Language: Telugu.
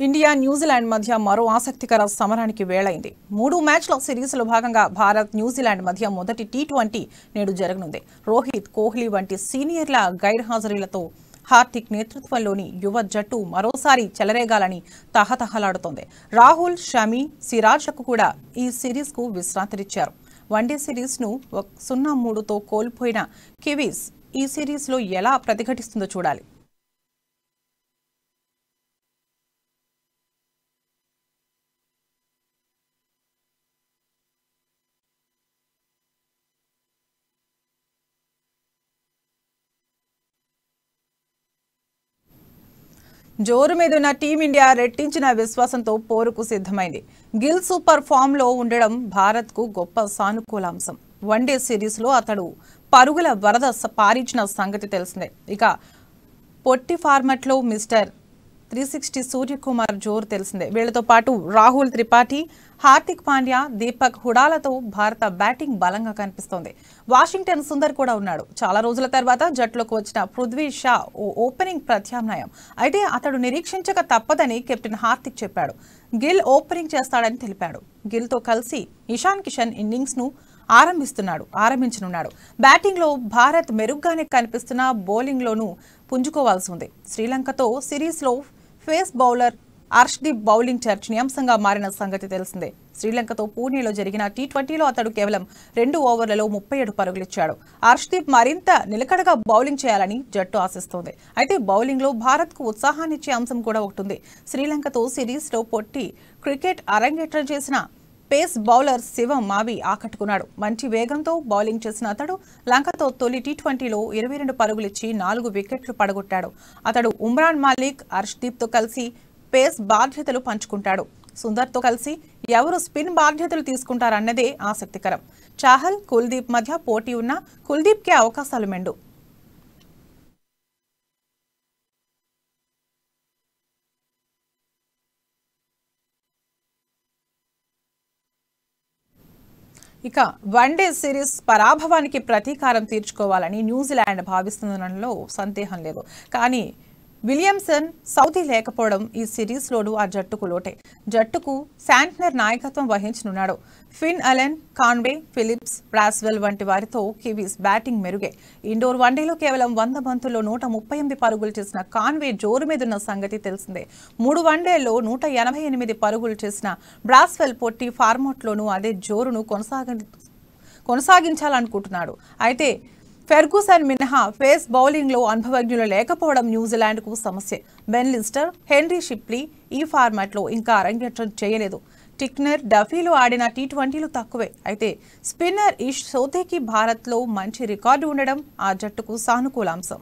ఇండియా న్యూజిలాండ్ మధ్య మరో ఆసక్తికర సమరానికి వేళైంది. 3 మ్యాచ్ల సిరీస్లో భాగంగా భారత్ న్యూజిలాండ్ మధ్య మొదటి టీ20 నేడు జరగనుంది. రోహిత్, కోహ్లీ వంటి సీనియర్ల గైర్హాజరీలతో హార్దిక్ నేతృత్వంలోని యువ జట్టు మరోసారి చెలరేగాలని తహతహలాడుతోంది. రాహుల్, షమి, సిరాజ్లకు కూడా ఈ సిరీస్కు విశ్రాంతినిచ్చారు. వన్డే సిరీస్ను 0-3తో కోల్పోయిన కివీస్ ఈ సిరీస్లో ఎలా ప్రతిఘటిస్తుందో చూడాలి. జోరు మీదున్న టీమిండియా రెట్టించిన విశ్వాసంతో పోరుకు సిద్ధమైంది. గిల్ సూపర్ ఫామ్లో ఉండడం భారత్కు గొప్ప సానుకూలాంశం. వన్డే సిరీస్లో అతడు పరుగుల వరద పారించిన సంగతి తెలిసిందే. ఇక పొట్టి ఫార్మాట్లో మిస్టర్ 360 సూర్యకుమార్ జోరు తెలిసిందే. వీళ్లతో పాటు రాహుల్ త్రిపాఠి, హార్దిక్ పాండ్యా, దీపక్ హుడాలతో భారత బ్యాటింగ్ బలంగా కనిపిస్తోంది. వాషింగ్టన్ సుందర్ కూడా ఉన్నాడు. చాలా రోజుల తర్వాత జట్టులోకి వచ్చిన పృథ్వీ షా ఓ ఓపెనింగ్ ప్రత్యామ్నాయం. అయితే అతడు నిరీక్షించక తప్పదని కెప్టెన్ హార్దిక్ చెప్పాడు. గిల్ ఓపెనింగ్ చేస్తాడని తెలిపాడు. గిల్తో కలిసి ఇషాన్ కిషన్ ఇన్నింగ్స్ ను ఆరంభించనున్నాడు. బ్యాటింగ్లో భారత్ మెరుగ్గానే కనిపిస్తున్న బౌలింగ్లోనూ పుంజుకోవాల్సి ఉంది. శ్రీలంకతో సిరీస్లో ఫేస్ బౌలర్ అర్ష్దీప్ బౌలింగ్ చర్చనీయాంశంగా మారిన సంగతి తెలిసిందే. శ్రీలంకతో పూణేలో జరిగిన టీ20లో అతడు కేవలం 2 ఓవర్లలో 37 పరుగులిచ్చాడు. అర్ష్దీప్ మరింత నిలకడగా బౌలింగ్ చేయాలని జట్టు ఆశిస్తోంది. అయితే బౌలింగ్లో భారత్కు ఉత్సాహాన్నిచ్చే అంశం కూడా ఒకటి. శ్రీలంకతో సిరీస్లో పొట్టి క్రికెట్ అరంగేట్రం చేసిన పేస్ బౌలర్ శివం మావి ఆకట్టుకున్నాడు. మంచి వేగంతో బౌలింగ్ చేసిన అతడు లంకతో తొలి టీ20లో 22 పరుగులిచ్చి 4 వికెట్లు పడగొట్టాడు. అతడు ఉమ్రాన్ మాలిక్, అర్ష్దీప్తో కలిసి పేస్ బాధ్యతలు పంచుకుంటాడు. సుందర్తో కలిసి ఎవరు స్పిన్ బాధ్యతలు తీసుకుంటారన్నదే ఆసక్తికరం. చాహల్, కుల్దీప్ మధ్య పోటీ ఉన్న కుల్దీప్కే అవకాశాలు మెండు. ఇక వన్డే సిరీస్ పరాభవానికి ప్రతీకారం తీర్చుకోవాలని న్యూజిలాండ్ భావిస్తుందనడంలో సందేహం లేదు. కానీ విలియమ్సన్, సౌదీ లేకపోవడం ఈ సిరీస్లోనూ ఆ జట్టుకు లోటే. జట్టుకు శాంట్నర్ నాయకత్వం వహించనున్నాడు. Finn Allen, Conway, Phillips, Bracewell వంటి వారితో కివీస్ బ్యాటింగ్ మెరుగే. ఇండోర్ వన్డేలో కేవలం 100 బంతుల్లో 138 పరుగులు చేసిన కాన్వే జోరు మీదున్న సంగతి తెలిసిందే. 3 వన్డేల్లో 188 పరుగులు చేసిన బ్రాస్వెల్ పొట్టి ఫార్మాట్లోనూ అదే జోరును కొనసాగించాలనుకుంటున్నాడు. అయితే ఫెర్గూసన్ మినహా ఫేస్ బౌలింగ్లో అనుభవజ్ఞులు లేకపోవడం న్యూజిలాండ్కు సమస్య. బెన్ లిస్టర్, హెన్రీ షిప్లీ ఈ ఫార్మాట్లో ఇంకా అరంగేట్రం చేయలేదు. టిక్నర్, డఫీలో ఆడిన టీ20లు తక్కువే. అయితే స్పిన్నర్ ఇష్ సోధేకి భారత్లో మంచి రికార్డు ఉండడం ఆ జట్టుకు సానుకూలాంశం.